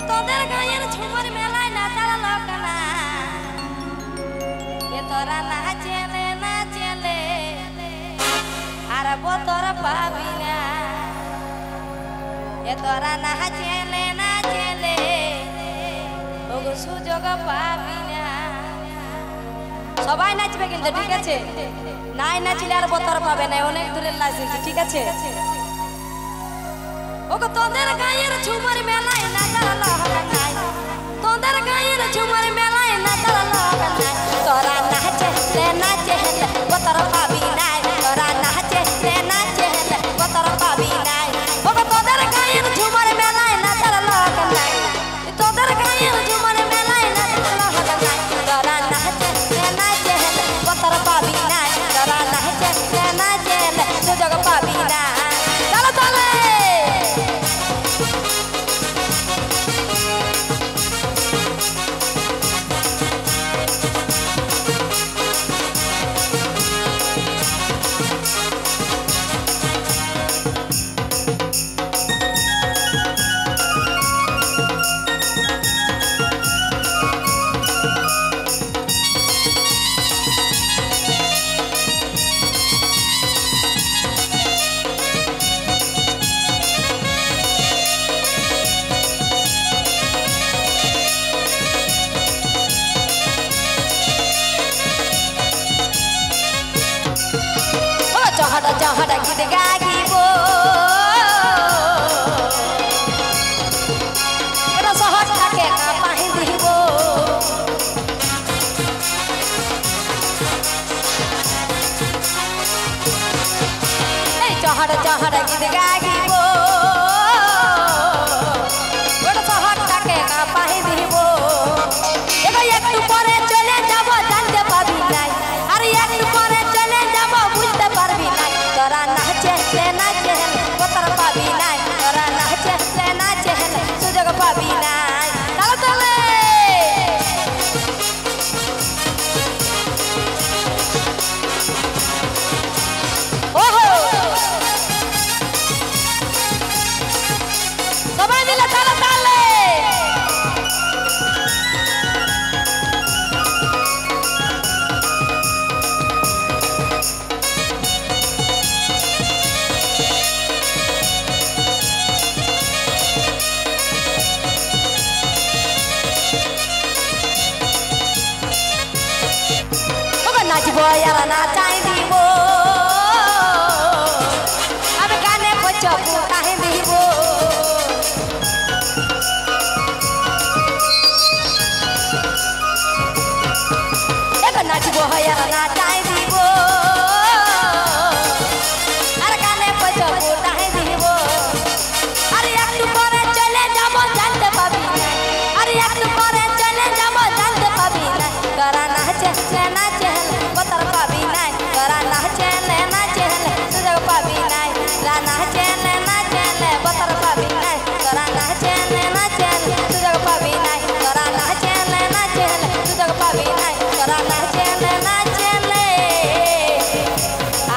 তোদের গায়ের ঝুমুর মেলায় না দাঁড়ালো কানা এ তোরা না চেলে আর বতর পাবি না এ তোরা না চেলে ওগো সুযোগ পাবি না। সবাই নাচবে কিন্তু ঠিক আছে, নাই নাচলে আর বতর পাবে না, অনেক দূরের লাইসেন্স ঠিক আছে। ওগো তোদের গায়ের ঝুমুর মেলায় না দাঁড়ালো কানাই, তোদের গায়ের ঝুমুর মেলায় না দাঁড়ালো কানাই, তোরা না চেলে বতর পাবি না, তোরা না চেলে বতর পাবি না। ওগো তোদের গায়ের ঝুমুর মেলায় না দাঁড়ালো কানাই, তোদের গায়ের ঝুমুর মেলায় না দাঁড়ালো কানাই, তোরা না চেলে বতর পাবি না, তোরা না চেলে সুযোগ পাবি না। চলো চলে জহড়া গীত গাইব শহরটাকে পাহি দিব এই জহড়া গীত গাইব শহরটাকে পাহি দিব। এবার একটু পরে চলে যাব জানতে পাবি নাই, আর একটু পরে চলে যাব বুঝতে পারবি নাই, তোরা না চেলে বতর পাবি নাই, তোরা না চেলে সুযোগ পাবি নাই। চলো চলে ওহো সবাই মিলে চলো চলে নাচব আর নাচাই দিব, আমি গানে পচবু কাহি দিব। এবার নাচব আর নাচাই দিব, আর গানে পচবু কাহি দিব। আর একটু পরে চলে যাব জানতে পাবি না, আর একটু পরে চলে যাব জানতে পাবি না, তোরা না চেলে বতর পাবি নাই, তোরা না চেলে সুযোগ পাবি নাই, না চেলে বতর পাবি নাই, তোরা না চেলে সুযোগ পাবি নাই, তোরা না চেলে সুযোগ পাবি নাই, তোরা না চেলে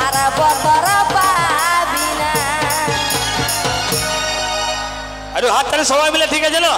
আর বতর পাবি না। আরে হাত তালে সবাই মিলে ঠিক আছে না।